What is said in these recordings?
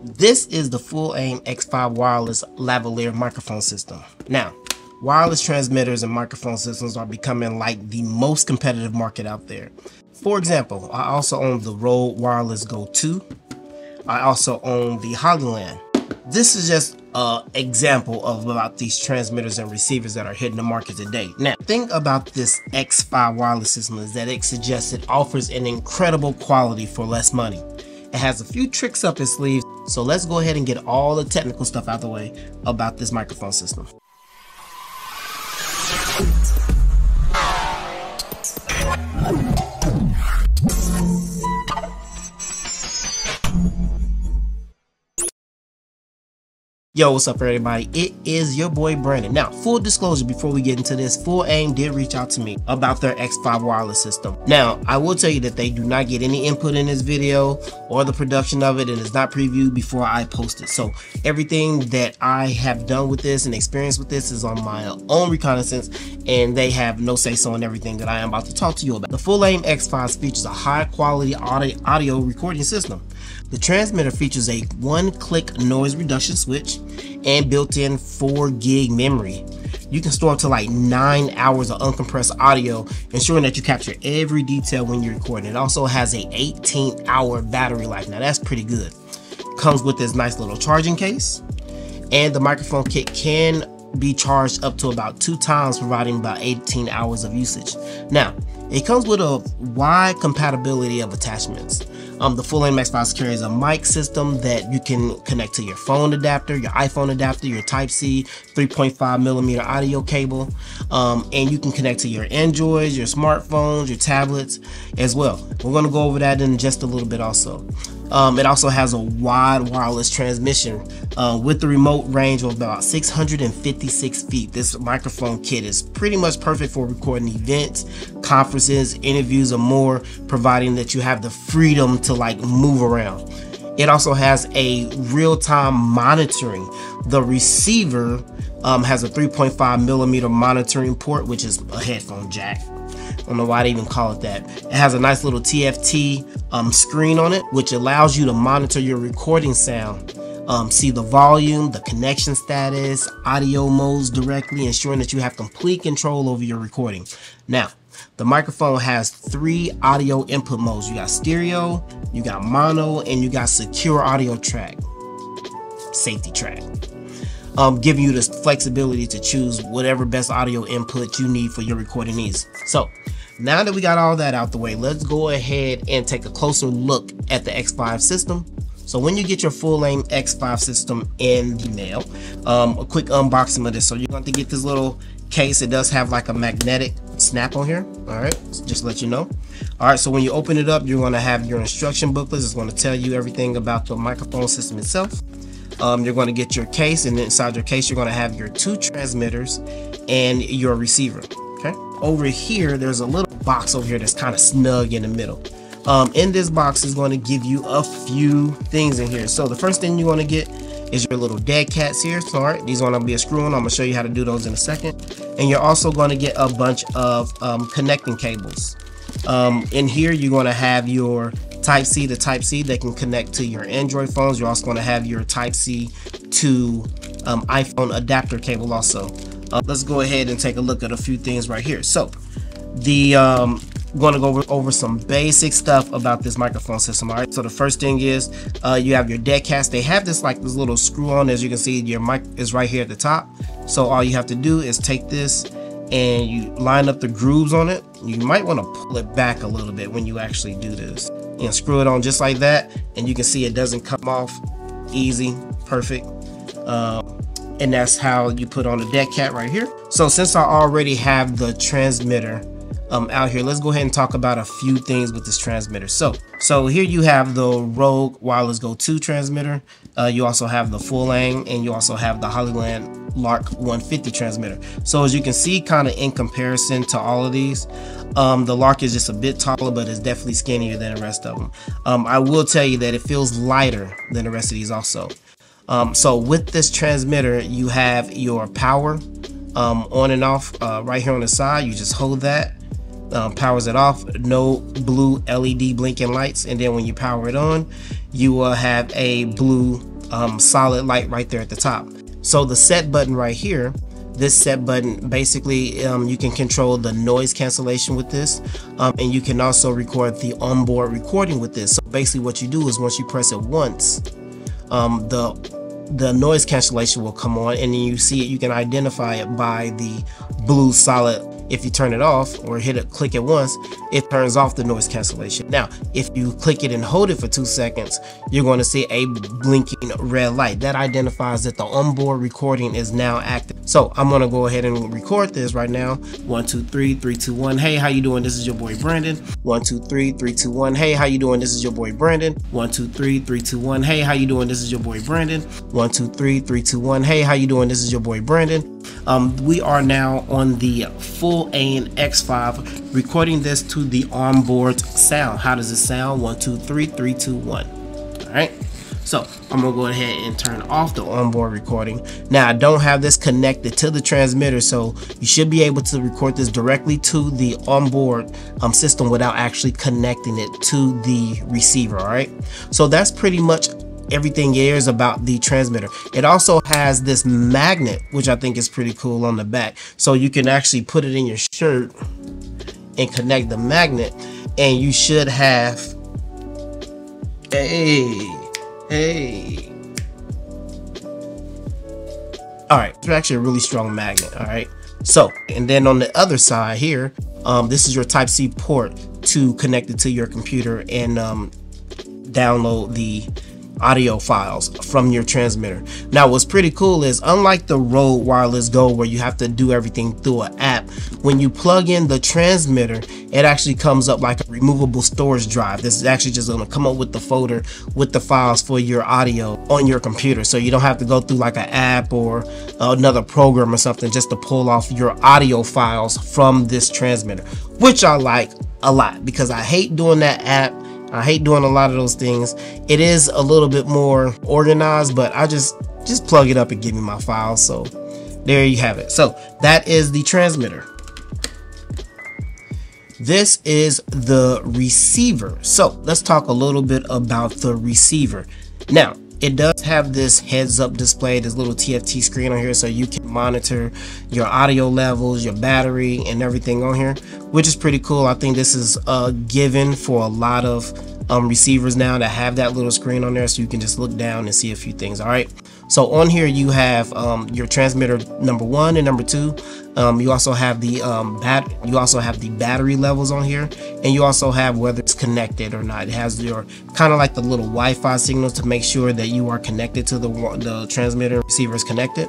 This is the Fulaim X5 wireless lavalier microphone system. Now, wireless transmitters and microphone systems are becoming like the most competitive market out there. For example, I also own the Rode Wireless Go 2. I also own the Fulaim. This is just an example of about these transmitters and receivers that are hitting the market today. Now, the thing about this X5 wireless system is that it suggests it offers an incredible quality for less money. It has a few tricks up its sleeve, so let's go ahead and get all the technical stuff out of the way about this microphone system. Yo, what's up everybody? It is your boy Brandon. Now, full disclosure before we get into this, Fulaim did reach out to me about their X5 wireless system. Now, I will tell you that they do not get any input in this video or the production of it, and it's not previewed before I post it. So everything that I have done with this and experience with this is on my own reconnaissance, and they have no say so in everything that I am about to talk to you about. The Fulaim X5 features a high quality audio recording system. The transmitter features a one-click noise reduction switch and built-in 4 gig memory. You can store up to like 9 hours of uncompressed audio, ensuring that you capture every detail when you're recording. It also has a 18-hour battery life. Now that's pretty good. Comes with this nice little charging case, and the microphone kit can be charged up to about 2 times, providing about 18 hours of usage. Now, it comes with a wide compatibility of attachments. The Fulaim X5 carries a mic system that you can connect to your phone adapter, your iPhone adapter, your Type-C 3.5mm audio cable, and you can connect to your Androids, your smartphones, your tablets as well. We're going to go over that in just a little bit also. It also has a wide wireless transmission with the remote range of about 656 feet. This microphone kit is pretty much perfect for recording events, conferences, interviews, and more, providing that you have the freedom to like move around. It also has a real-time monitoring. The receiver has a 3.5mm monitoring port, which is a headphone jack. I don't know why they even call it that. It has a nice little TFT screen on it, which allows you to monitor your recording sound, see the volume, the connection status, audio modes directly, ensuring that you have complete control over your recording. Now, the microphone has 3 audio input modes. You got stereo, you got mono, and you got secure audio track, safety track. Giving you this flexibility to choose whatever best audio input you need for your recording needs. So now that we got all that out the way, let's go ahead and take a closer look at the X5 system. So when you get your Fulaim X5 system in the mail, a quick unboxing of this. So you're going to get this little case. It does have like a magnetic snap on here. All right, so just to let you know. All right, so when you open it up, you're going to have your instruction booklet. It's going to tell you everything about the microphone system itself. You're going to get your case, and inside your case you're going to have your 2 transmitters and your receiver. Okay, over here there's a little box over here that's kind of snug in the middle. In this box is going to give you a few things in here. So the first thing you're going to get is your little dead cats here. So, all right, these are going to be a screw on. I'm going to show you how to do those in a second. And you're also going to get a bunch of connecting cables. In here you're going to have your Type-C to Type-C that can connect to your Android phones. You're also going to have your Type-C to iPhone adapter cable also. Let's go ahead and take a look at a few things right here. So the going to go over some basic stuff about this microphone system. All right, so the first thing is you have your dead cats. They have this like this little screw on. As you can see, your mic is right here at the top. So all you have to do is take this and you line up the grooves on it. You might want to pull it back a little bit when you actually do this, and screw it on just like that, and you can see it doesn't come off. Easy, perfect. And that's how you put on the dead cat right here. So since I already have the transmitter out here, let's go ahead and talk about a few things with this transmitter. So here you have the Rode Wireless Go 2 transmitter. You also have the Fulaim, and you also have the Fulaim Lark 150 transmitter. So as you can see, kind of in comparison to all of these, the Lark is just a bit taller, but it's definitely skinnier than the rest of them. I will tell you that it feels lighter than the rest of these also. So with this transmitter, you have your power on and off right here on the side. You just hold that. Powers it off, no blue LED blinking lights, and then when you power it on, you will have a blue solid light right there at the top. So the set button right here, this set button, basically you can control the noise cancellation with this, and you can also record the onboard recording with this. So basically what you do is once you press it once, the noise cancellation will come on, and then you see it, you can identify it by the blue solid. If you turn it off or click it once, it turns off the noise cancellation. Now, if you click it and hold it for 2 seconds, you're going to see a blinking red light. That identifies that the onboard recording is now active. So I'm going to go ahead and record this right now. 1, 2, 3, 3, 2, 1. Hey, how you doing? This is your boy Brandon. 1, 2, 3, 3, 2, 1. Hey, how you doing? This is your boy Brandon. 1, 2, 3, 3, 2, 1. Hey, how you doing? This is your boy Brandon. 1, 2, 3, 3, 2, 1. Hey, how you doing? This is your boy Brandon. We are now on the Fulaim X5, recording this to the onboard sound. How does it sound? 1, 2, 3, 3, 2, 1. All right. So I'm gonna go ahead and turn off the onboard recording. Now I don't have this connected to the transmitter, so you should be able to record this directly to the onboard system without actually connecting it to the receiver. All right. So that's pretty much everything here is about the transmitter. It also has this magnet, which I think is pretty cool, on the back, so you can actually put it in your shirt and connect the magnet, and you should have all right, it's actually a really strong magnet. All right, so, and then on the other side here, this is your Type-C port to connect it to your computer and download the audio files from your transmitter. Now what's pretty cool is, unlike the Rode Wireless Go where you have to do everything through an app, when you plug in the transmitter, it actually comes up like a removable storage drive. This is actually just going to come up with the folder with the files for your audio on your computer, so you don't have to go through like an app or another program or something just to pull off your audio files from this transmitter, which I like a lot, because I hate doing that app. I hate doing a lot of those things. It is a little bit more organized, but I just plug it up and give me my files. So there you have it. So that is the transmitter. This is the receiver. So let's talk a little bit about the receiver. Now, it does have this heads-up display, this little TFT screen on here, so you can monitor your audio levels, your battery, and everything on here, which is pretty cool. I think this is a given for a lot of receivers now that have that little screen on there, so you can just look down and see a few things. All right, so on here you have your transmitter number 1 and number 2. You also have the battery levels on here, and you also have whether it's connected or not. It has your kind of like the little Wi-Fi signals to make sure that you are connected to the transmitter. Receiver is connected.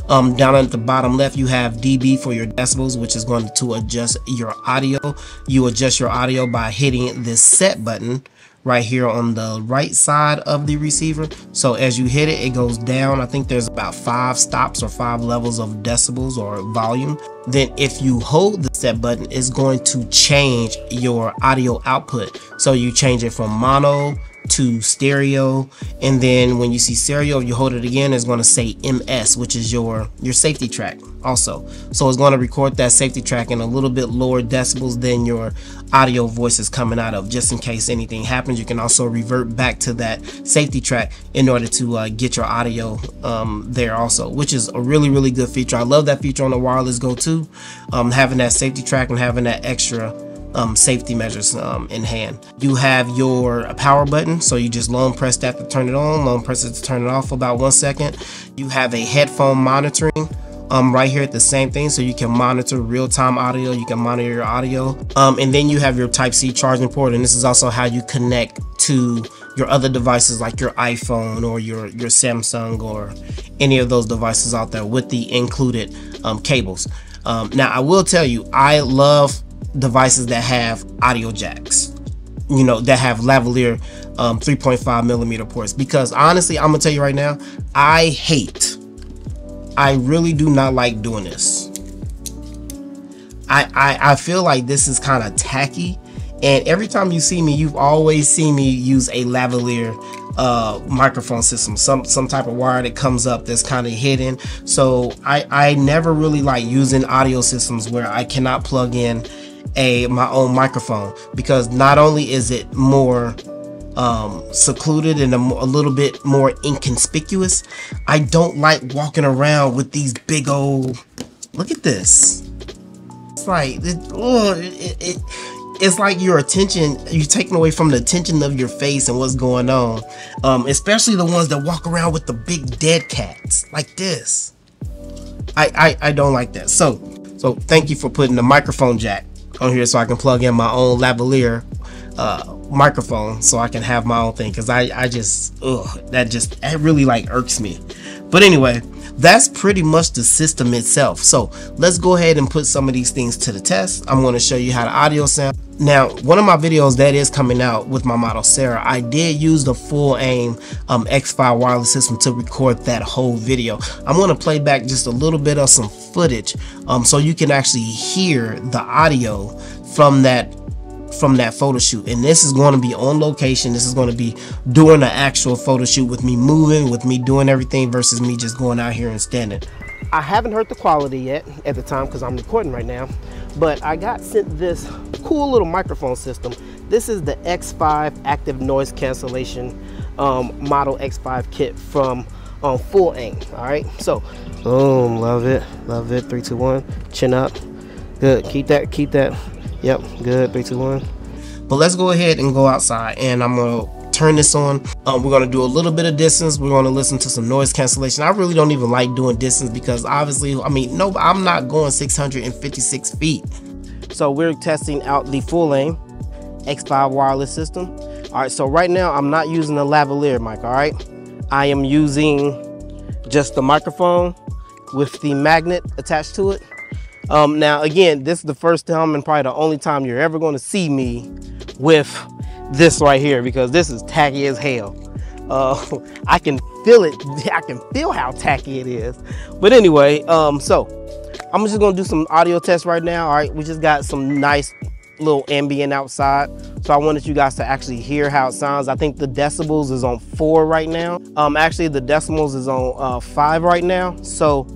Down at the bottom left you have dB for your decibels, which is going to adjust your audio. You adjust your audio by hitting this set button right here on the right side of the receiver. So as you hit it, it goes down. I think there's about 5 stops or 5 levels of decibels or volume. Then if you hold the set button, it's going to change your audio output. So you change it from mono to stereo, and then when you see stereo, if you hold it again, it's going to say MS, which is your safety track also. So it's going to record that safety track in a little bit lower decibels than your audio voice is coming out of, just in case anything happens. You can also revert back to that safety track in order to get your audio there also, which is a really good feature. I love that feature on the Wireless Go too, having that safety track and having that extra safety measures in hand. You have your power button, so you just long press that to turn it on, long press it to turn it off for about 1 second. You have a headphone monitoring right here at the same thing, so you can monitor real-time audio, you can monitor your audio, and then you have your Type-C charging port, and this is also how you connect to your other devices like your iPhone or your Samsung or any of those devices out there with the included cables. Now I will tell you, I love devices that have audio jacks, you know, that have lavalier 3.5mm ports, because honestly, I'm gonna tell you right now, I really do not like doing this. I feel like this is kind of tacky, and every time you see me, you've always seen me use a lavalier microphone system, some type of wire that comes up that's kind of hidden. So I never really like using audio systems where I cannot plug in my own microphone, because not only is it more secluded and a little bit more inconspicuous. I don't like walking around with these big old, look at this. It's like, it's like your attention, you're taking away from the attention of your face and what's going on. Especially the ones that walk around with the big dead cats like this. I don't like that. So thank you for putting the microphone jack on here so I can plug in my own lavalier microphone so I can have my own thing, because I just that really like irks me. But anyway, that's pretty much the system itself. So let's go ahead and put some of these things to the test. I'm going to show you how the audio sound. Now, one of my videos that is coming out with my model Sarah, I did use the Fulaim X5 wireless system to record that whole video. I'm going to play back just a little bit of some footage so you can actually hear the audio from that photo shoot. And this is going to be on location. This is going to be doing the actual photo shoot with me moving, with me doing everything, versus me just going out here and standing. I haven't heard the quality yet at the time because I'm recording right now, but I got sent this cool little microphone system. This is the X5 active noise cancellation model X5 kit from Fulaim. All right, so boom, love it 3 2 1, chin up, good, keep that. Yep, good, 3 2 1. But let's go ahead and go outside, and I'm gonna turn this on. We're gonna do a little bit of distance. We're gonna listen to some noise cancellation. I really don't even like doing distance because obviously, I mean, no, I'm not going 656 feet. So we're testing out the Fulaim X5 wireless system. All right, so right now I'm not using the lavalier mic. All right, I am using just the microphone with the magnet attached to it. Now again, this is the first time and probably the only time you're ever going to see me with this right here, because this is tacky as hell. I can feel it. I can feel how tacky it is. But anyway, so I'm just gonna do some audio tests right now. All right, we just got some nice little ambient outside, so I wanted you guys to actually hear how it sounds. I think the decibels is on 4 right now. Actually the decimals is on 5 right now. So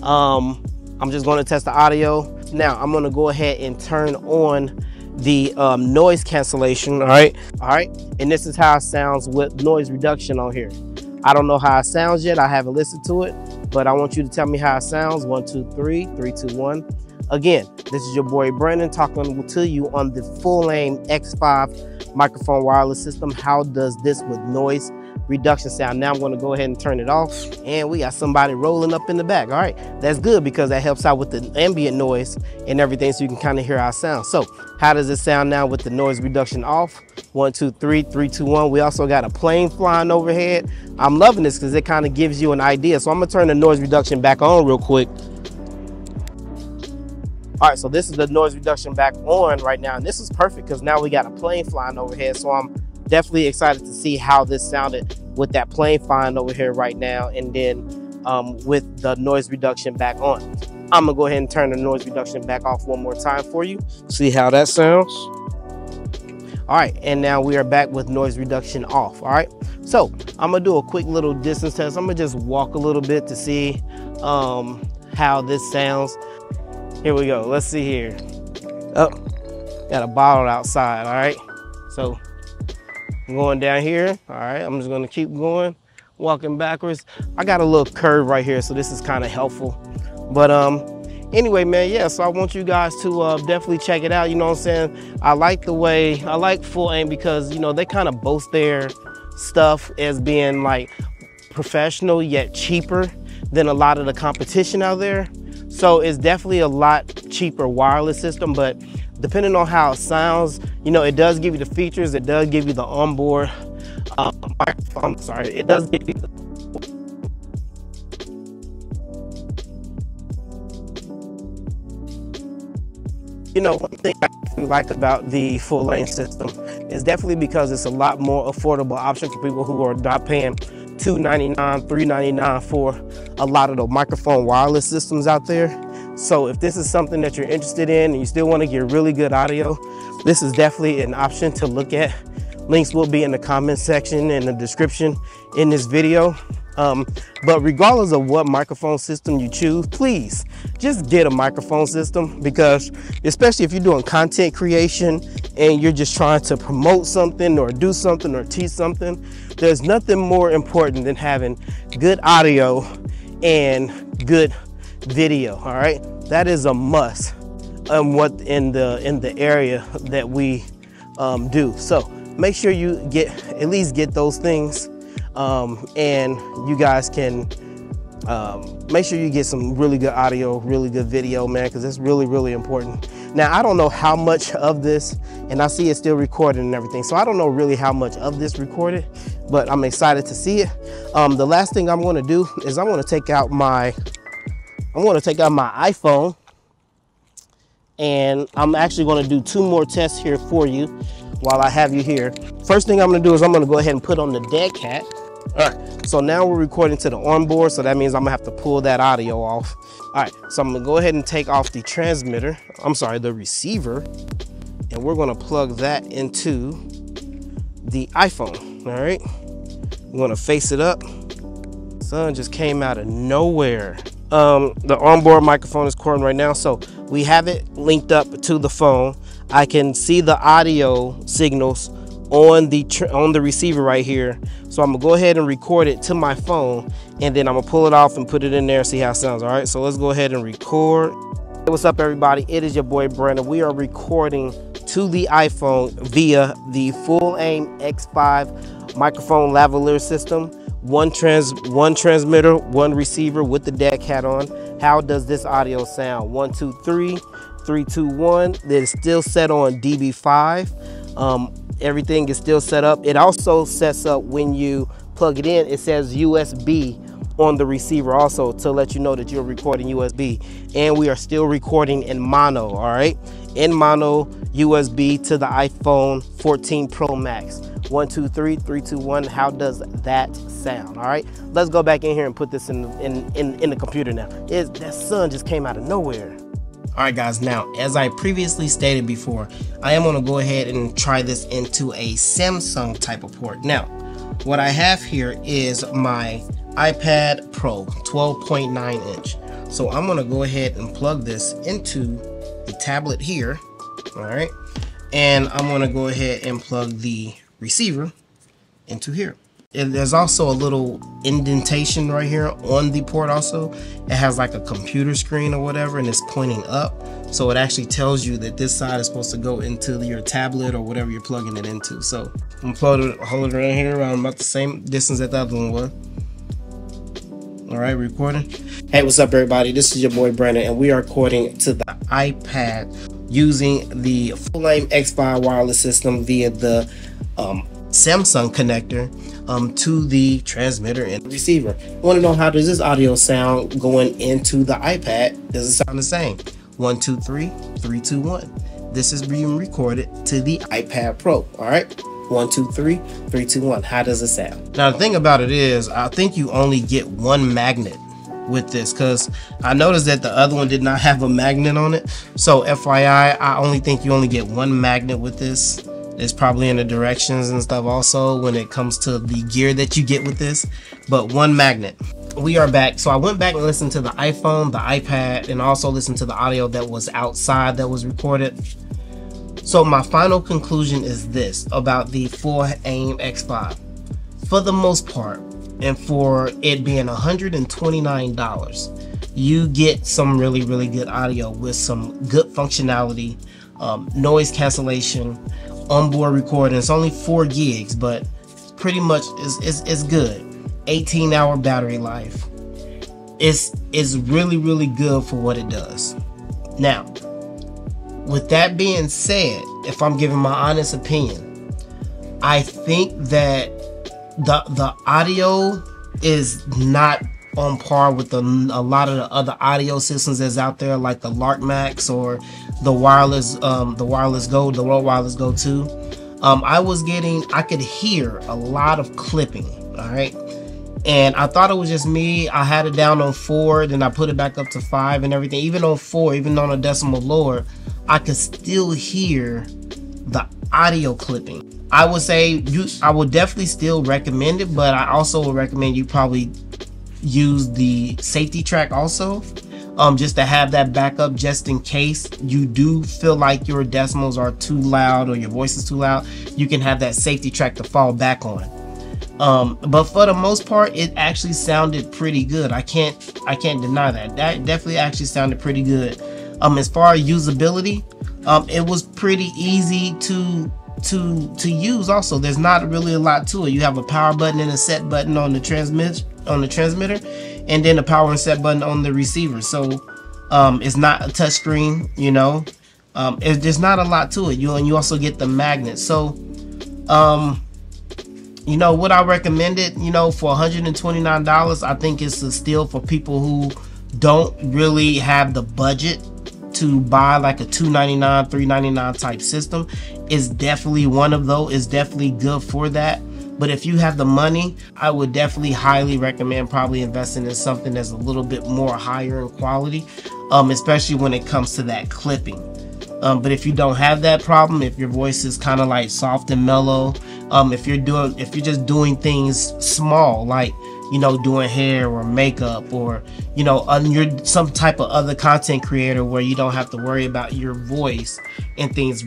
I'm just going to test the audio. Now I'm going to go ahead and turn on the noise cancellation. All right, and this is how it sounds with noise reduction on here. I don't know how it sounds yet. I haven't listened to it, but I want you to tell me how it sounds. 1 2 3 3 2 1. Again, this is your boy Brandon talking to you on the Fulaim X5 microphone wireless system. How does this with noise reduction sound? Now I'm going to go ahead and turn it off, and we got somebody rolling up in the back. All right, that's good because that helps out with the ambient noise and everything, so you can kind of hear our sound. So how does it sound now with the noise reduction off? 1 2 3 3 2 1. We also got a plane flying overhead. I'm loving this because it kind of gives you an idea. So I'm gonna turn the noise reduction back on real quick. All right, so this is the noise reduction back on right now, and this is perfect because now we got a plane flying overhead. So I'm definitely excited to see how this sounded with that plane flying over here right now, and then with the noise reduction back on. I'm gonna go ahead and turn the noise reduction back off one more time for you. See how that sounds. All right, and now we are back with noise reduction off. All right, so I'm gonna do a quick little distance test. I'm gonna just walk a little bit to see how this sounds. Here we go, let's see here. Oh, got a bottle outside. All right, so I'm going down here. All right, I'm just gonna keep going, walking backwards. I got a little curve right here, so this is kind of helpful. But anyway, man, yeah, so I want you guys to definitely check it out. You know what I'm saying? I like Fulaim because, you know, they kind of boast their stuff as being like professional yet cheaper than a lot of the competition out there. So it's definitely a lot cheaper wireless system, but depending on how it sounds, you know, it does give you the features. It does give you the onboard microphone. Sorry, it does give you the one thing I like about the Fulaim system is definitely because it's a lot more affordable option for people who are not paying $299, $399 for a lot of the microphone wireless systems out there. So if this is something that you're interested in and you still want to get really good audio, this is definitely an option to look at. Links will be in the comment section and the description in this video. But regardless of what microphone system you choose, please just get a microphone system, because especially if you're doing content creation and you're just trying to promote something or do something or teach something, there's nothing more important than having good audio and good video. All right, that is a must in the area that we do. So make sure you at least get those things, and you guys can make sure you get some really good audio, really good video, man, because it's really important. Now, I don't know how much of this, and I see it still recording and everything, so I don't know really how much of this recorded, but I'm excited to see it. The last thing I'm going to do is I'm going to take out my iPhone, and I'm actually going to do 2 more tests here for you while I have you here. First thing I'm going to do is I'm going to go ahead and put on the dead cat. All right, so now we're recording to the onboard, so that means I'm gonna have to pull that audio off. All right, so I'm gonna go ahead and take off the transmitter, the receiver, and we're gonna plug that into the iPhone. All right, we're gonna face it up. Sun just came out of nowhere. The onboard microphone is recording right now, so we have it linked up to the phone. I can see the audio signals on the receiver right here, so I'm gonna go ahead and record it to my phone, and then I'm gonna pull it off and put it in there and see how it sounds. All right, so let's go ahead and record. Hey, what's up, everybody? It is your boy Brandon. We are recording to the iPhone via the Fulaim X5 microphone lavalier system. One transmitter, one receiver with the dead cat on. How does this audio sound? 1 2 3 3 2 1. It's still set on DB5. Everything is still set up. It also sets up when you plug it in, it says USB on the receiver also, to let you know that you're recording USB. And we are still recording in mono, all right? In mono, USB to the iPhone 14 Pro Max. 1 2 3 3 2 1. How does that sound? All right, let's go back in here and put this in the computer now. That sun just came out of nowhere. All right, guys, now, as I previously stated before, I am gonna go ahead and try this into a Samsung type of port. Now, what I have here is my iPad Pro 12.9 inch. So I'm gonna go ahead and plug this into the tablet here, all right? And I'm gonna go ahead and plug the receiver into here. And there's also a little indentation right here on the port also. It has like a computer screen or whatever, and it's pointing up. So it actually tells you that this side is supposed to go into your tablet or whatever you're plugging it into. So I'm holding it right here around about the same distance that the other one was. All right, recording. Hey, what's up, everybody? This is your boy Brandon, and we are recording to the iPad using the Fulaim X5 wireless system via the Samsung connector to the transmitter and receiver. I want to know, how does this audio sound going into the iPad? Does it sound the same? 1 2 3 3 2 1. This is being recorded to the iPad Pro. All right, 1 2 3 3 2 1. How does it sound? Now, the thing about it is, I think you only get one magnet with this, because I noticed that the other one did not have a magnet on it. So FYI, I only think you only get one magnet with this. It's probably in the directions and stuff also when it comes to the gear that you get with this, but one magnet. We are back. So I went back and listened to the iPhone, the iPad, and also listened to the audio that was outside that was recorded. So my final conclusion is this about the Fulaim X5. For the most part, and for it being $129, you get some really good audio with some good functionality, noise cancellation, onboard recording. It's only 4 gigs, but pretty much it's good. 18-hour battery life. It's really good for what it does. Now, with that being said, if I'm giving my honest opinion, I think that the audio is not on par with a lot of the other audio systems that's out there, like the Lark Max or the wireless Go, the Rode Wireless Go 2. I could hear a lot of clipping, all right? And I thought it was just me. I had it down on 4, then I put it back up to 5 and everything. Even on 4, even on a decimal lower, I could still hear the audio clipping. I would say I would definitely still recommend it, but I also would recommend you probably use the safety track also, just to have that backup just in case you do feel like your decimals are too loud or your voice is too loud. You can have that safety track to fall back on. But for the most part, it actually sounded pretty good. I can't deny that. That definitely actually sounded pretty good. As far as usability, it was pretty easy to use. Also, there's not really a lot to it. You have a power button and a set button on the transmitter, and then a power and set button on the receiver. So it's not a touch screen, you know. There's not a lot to it. You also get the magnet. So you know what I recommended, you know, for $129, I think it's a steal for people who don't really have the budget to buy like a $299, $399 type system. Is definitely one of those. Is definitely good for that. But if you have the money, I would definitely highly recommend probably investing in something that's a little bit more higher in quality, especially when it comes to that clipping. But if you don't have that problem, if your voice is kind of like soft and mellow, if you're just doing things small, like, you know, doing hair or makeup, or, you know, you're some type of other content creator where you don't have to worry about your voice and things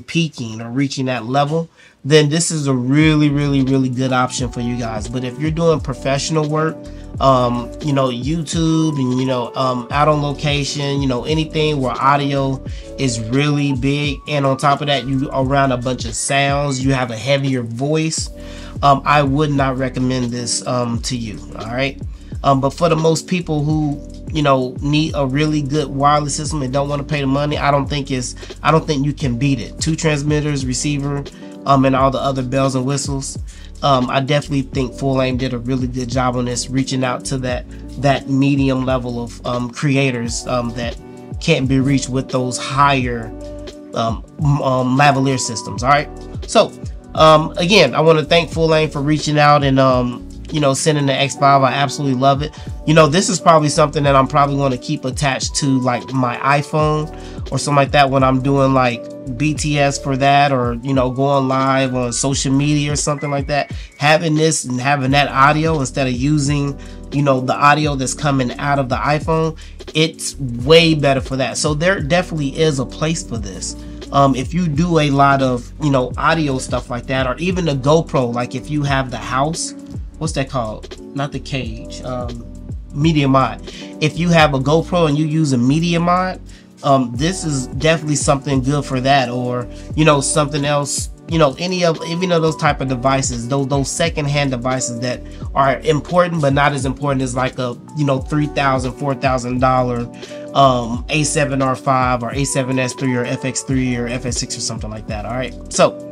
peaking or reaching that level, then this is a really good option for you guys. But if you're doing professional work, you know, YouTube, and, you know, out on location, you know, anything where audio is really big, and on top of that, you around a bunch of sounds, you have a heavier voice, I would not recommend this to you. All right. But for the most people who, you know, need a really good wireless system and don't want to pay the money, I don't think you can beat it. 2 transmitters, receiver, and all the other bells and whistles. I definitely think Fulaim did a really good job on this, reaching out to that medium level of creators that can't be reached with those higher lavalier systems. All right. So again, I want to thank Fulaim for reaching out and you know, sending the X5. I absolutely love it. You know, this is probably something that I'm probably going to keep attached to like my iPhone or something like that when I'm doing like BTS for that, or, you know, going live on social media or something like that. Having this and having that audio instead of using, you know, the audio that's coming out of the iPhone, it's way better for that. So there definitely is a place for this. If you do a lot of, you know, audio stuff like that, or even the GoPro, like if you have the house, what's that called? Not the cage, media mod. If you have a GoPro and you use a media mod, this is definitely something good for that. Or, you know, something else, you know, any of those type of devices, those secondhand devices that are important but not as important as like a, you know, $3,000, $4,000 A7R5 or A7S3 or FX3 or FS6 or something like that. All right, so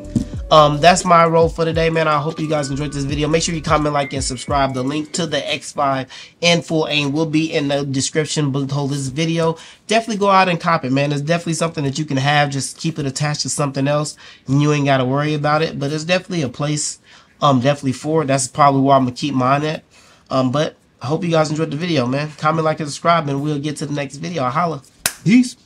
that's my role for today, man. I hope you guys enjoyed this video. Make sure you comment, like, and subscribe. The link to the X5 and Fulaim will be in the description below this video. Definitely go out and cop it, man. It's definitely something that you can have. Just keep it attached to something else and you ain't got to worry about it. But it's definitely a place definitely for it. That's probably where I'm gonna keep mine at. But I hope you guys enjoyed the video, man. Comment, like, and subscribe, and we'll get to the next video. Holla. Peace.